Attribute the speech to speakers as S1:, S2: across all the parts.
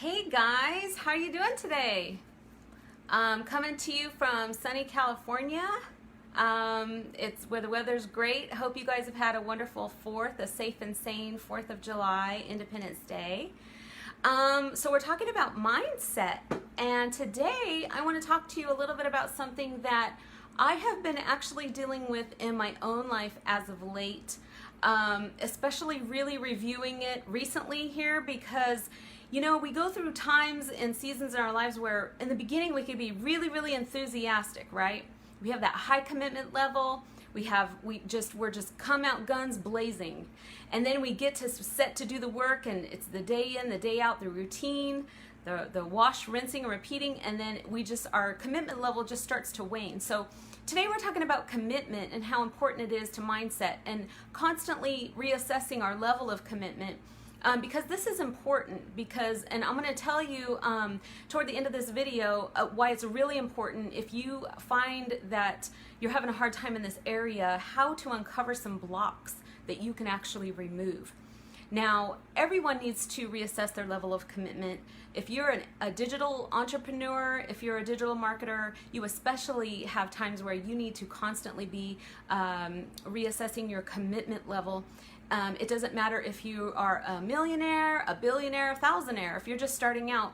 S1: Hey guys, how are you doing today? Coming to you from sunny California. It's where the weather's great. Hope you guys have had a wonderful 4th, a safe and sane 4th of July, Independence Day. So we're talking about mindset, and today I want to talk to you a little bit about something that I have been actually dealing with in my own life as of late, especially really reviewing it recently here because you know, we go through times and seasons in our lives where in the beginning we could be really, really enthusiastic, right? We have that high commitment level. We're just come out guns blazing. And then we get to set to do the work, and it's the day in, the day out, the routine, the wash, rinsing, and repeating, and then our commitment level just starts to wane. So today we're talking about commitment and how important it is to mindset and constantly reassessing our level of commitment. Because this is important, and I'm going to tell you toward the end of this video why it's really important if you find that you're having a hard time in this area, how to uncover some blocks that you can actually remove. Now, everyone needs to reassess their level of commitment. If you're a digital entrepreneur, if you're a digital marketer, you especially have times where you need to constantly be reassessing your commitment level. It doesn't matter if you are a millionaire, a billionaire, a thousandaire. If you're just starting out,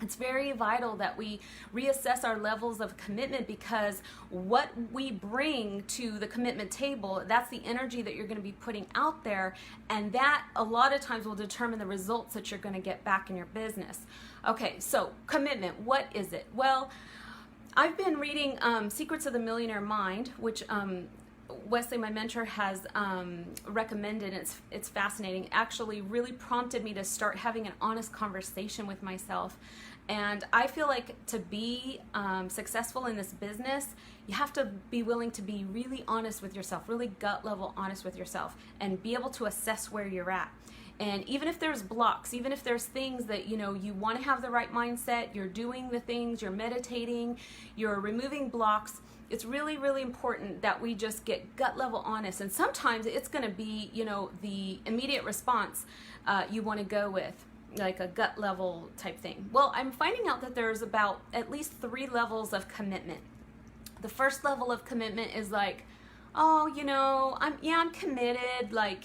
S1: it's very vital that we reassess our levels of commitment, because what we bring to the commitment table, that's the energy that you're going to be putting out there, and that a lot of times will determine the results that you're going to get back in your business. Okay, so commitment, what is it? Well, I've been reading Secrets of the Millionaire Mind, which Wesley, my mentor, has recommended. It's fascinating. Actually really prompted me to start having an honest conversation with myself. And I feel like to be successful in this business, you have to be willing to be really honest with yourself, really gut level honest with yourself, and be able to assess where you're at. And even if there's blocks, even if there's things that, you know, you want to have the right mindset, you're doing the things, you're meditating, you're removing blocks, it's really, really important that we just get gut level honest. And sometimes it's going to be, you know, the immediate response you want to go with, like a gut level type thing. Well, I'm finding out that there's about at least 3 levels of commitment. The first level of commitment is like, oh, you know, I'm committed. Like,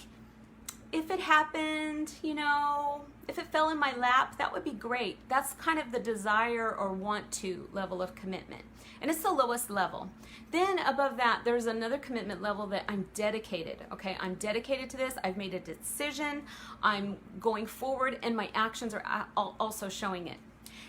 S1: if it happened, you know, if it fell in my lap, that would be great. That's kind of the desire or want to level of commitment. And it's the lowest level. Then above that, there's another commitment level that I'm dedicated. Okay, I'm dedicated to this. I've made a decision. I'm going forward, and my actions are also showing it.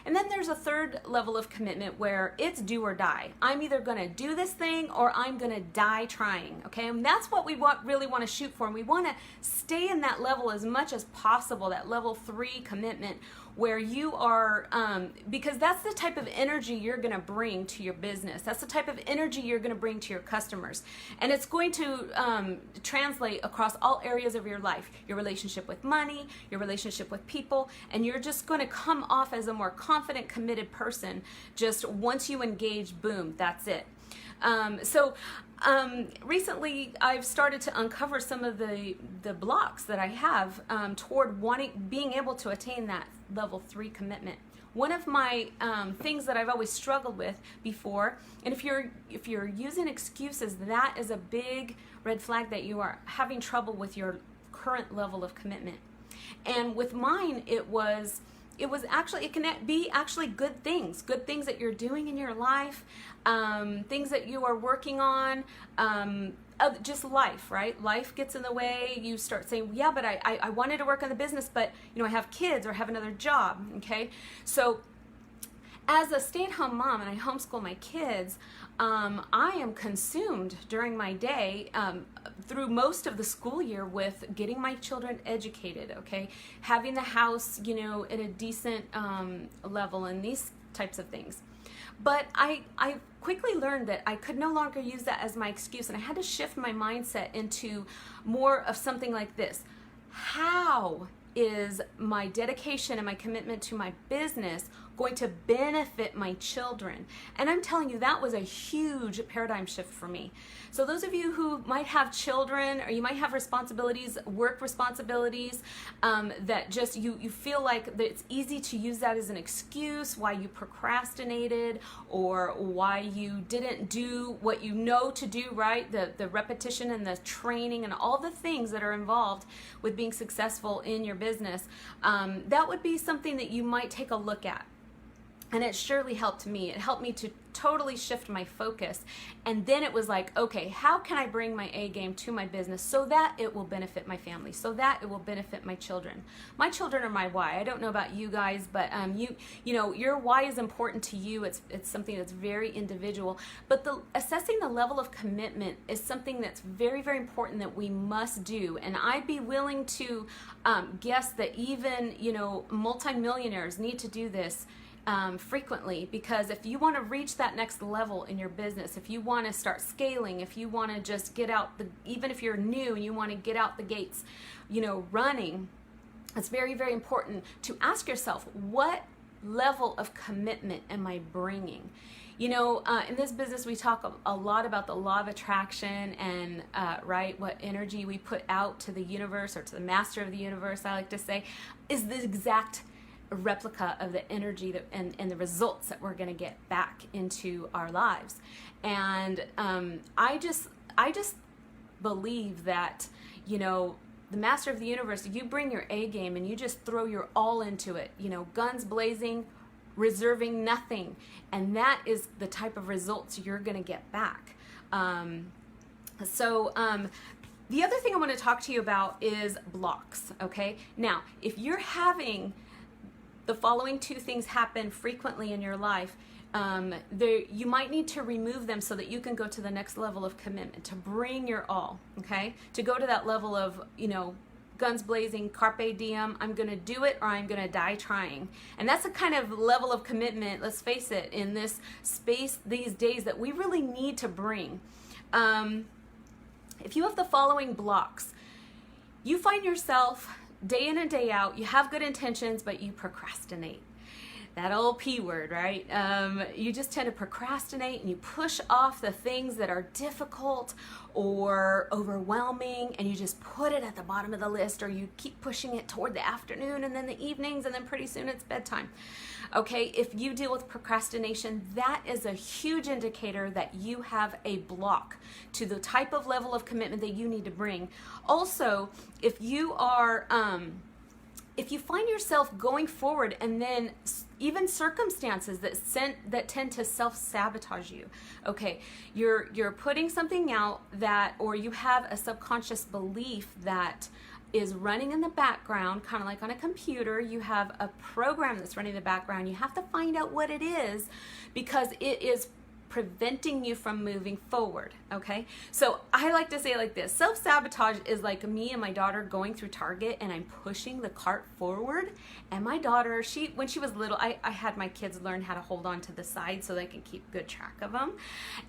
S1: And then there's a third level of commitment where it's do or die. I'm either going to do this thing or I'm going to die trying. Okay, and that's what we really want to shoot for. And we want to stay in that level as much as possible, that level 3 commitment, where you are, because that's the type of energy you're going to bring to your business. That's the type of energy you're going to bring to your customers. And it's going to translate across all areas of your life, your relationship with money, your relationship with people, and you're just going to come off as a more confident, committed person. Just once you engage, boom, that's it. Recently I've started to uncover some of the blocks that I have toward being able to attain that level 3 commitment. One of my things that I've always struggled with before, and if you're using excuses, that is a big red flag that you are having trouble with your current level of commitment. And with mine, it can be actually good things that you're doing in your life, things that you are working on, just life, right? Life gets in the way. You start saying, yeah, but I wanted to work on the business, but you know, I have kids or have another job. Okay, so as a stay-at-home mom, and I homeschool my kids, I am consumed during my day through most of the school year with getting my children educated, okay? Having the house, you know, at a decent level, and these types of things. But I quickly learned that I could no longer use that as my excuse, and I had to shift my mindset into more of something like this. How is my dedication and my commitment to my business going to benefit my children. And I'm telling you, that was a huge paradigm shift for me. So those of you who might have children, or you might have responsibilities, work responsibilities, that just you feel like that it's easy to use that as an excuse why you procrastinated or why you didn't do what you know to do, right? The repetition and the training and all the things that are involved with being successful in your business, that would be something that you might take a look at. And it surely helped me. It helped me to totally shift my focus. And then it was like, okay, how can I bring my A game to my business so that it will benefit my family, so that it will benefit my children? My children are my why. I don't know about you guys, but you know, your why is important to you. It's something that's very individual. But assessing the level of commitment is something that's very, very important that we must do. And I'd be willing to guess that even, you know, multimillionaires need to do this frequently, because if you want to reach that next level in your business, if you want to start scaling, if you want to just get out even if you're new and you want to get out the gates, you know, running, it's very, very important to ask yourself, what level of commitment am I bringing? You know, in this business, we talk a lot about the law of attraction and, right, what energy we put out to the universe, or to the master of the universe, I like to say, is the exact replica of the energy and the results that we're going to get back into our lives. And I just believe that, you know, the master of the universe, you bring your A game and you just throw your all into it, you know, guns blazing, reserving nothing, and that is the type of results you're going to get back. The other thing I want to talk to you about is blocks. Okay, now if you're having the following two things happen frequently in your life, you might need to remove them so that you can go to the next level of commitment, to bring your all, okay? To go to that level of, you know, guns blazing, carpe diem, I'm gonna do it or I'm gonna die trying. And that's the kind of level of commitment, let's face it, in this space these days that we really need to bring. If you have the following blocks, you find yourself day in and day out, you have good intentions, but you procrastinate. That old P word, right? You just tend to procrastinate and you push off the things that are difficult or overwhelming, and you just put it at the bottom of the list, or you keep pushing it toward the afternoon and then the evenings, and then pretty soon it's bedtime. Okay, if you deal with procrastination, that is a huge indicator that you have a block to the type of level of commitment that you need to bring. Also, if you are, if you find yourself going forward and then even circumstances that tend to self-sabotage you, okay, you're putting something out that, or you have a subconscious belief that is running in the background, kind of like on a computer. You have a program that's running in the background. You have to find out what it is, because it is preventing you from moving forward, okay? So I like to say it like this. Self-sabotage is like me and my daughter going through Target, and I'm pushing the cart forward, and my daughter, when she was little, I had my kids learn how to hold on to the side so they can keep good track of them,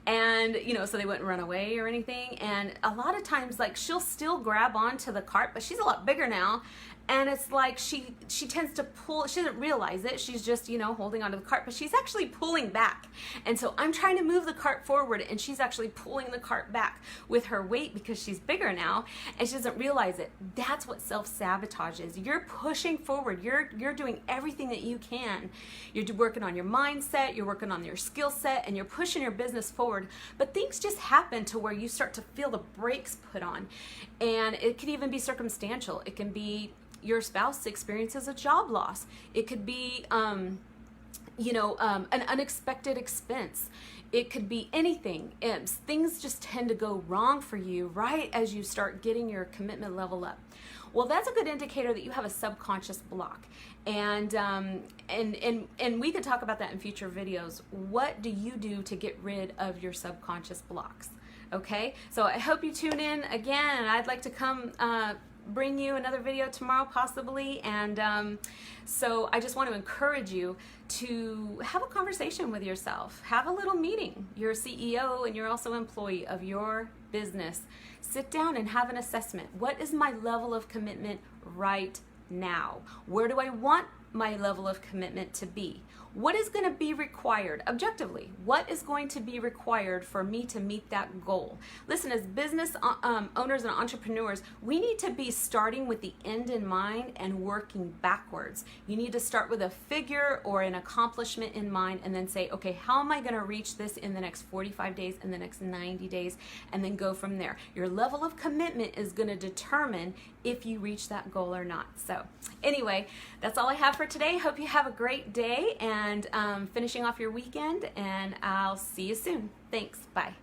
S1: and, you know, so they wouldn't run away or anything. And a lot of times, like, she'll still grab onto the cart, but she's a lot bigger now, and it's like she tends to pull. She doesn't realize it. She's just, you know, holding onto the cart, but she's actually pulling back. And so I'm trying to move the cart forward, and she's actually pulling the cart back with her weight because she's bigger now, and she doesn't realize it. That's what self-sabotage is. You're pushing forward. You're doing everything that you can. You're working on your mindset, you're working on your skill set, and you're pushing your business forward. But things just happen to where you start to feel the brakes put on. And it can even be circumstantial. It can be your spouse experiences a job loss. It could be, you know, an unexpected expense. It could be anything. Things just tend to go wrong for you right as you start getting your commitment level up. Well, that's a good indicator that you have a subconscious block. And we could talk about that in future videos. What do you do to get rid of your subconscious blocks? Okay, so I hope you tune in again, and I'd like to come bring you another video tomorrow possibly. And so I just want to encourage you to have a conversation with yourself. Have a little meeting. You're a CEO and you're also an employee of your business. Sit down and have an assessment. What is my level of commitment right now? Where do I want my level of commitment to be? What is going to be required objectively? What is going to be required for me to meet that goal? Listen, as business owners and entrepreneurs, we need to be starting with the end in mind and working backwards. You need to start with a figure or an accomplishment in mind and then say, okay, how am I going to reach this in the next 45 days, in the next 90 days, and then go from there. Your level of commitment is going to determine if you reach that goal or not. So anyway, that's all I have for today. Hope you have a great day and finishing off your weekend, and I'll see you soon. Thanks. Bye.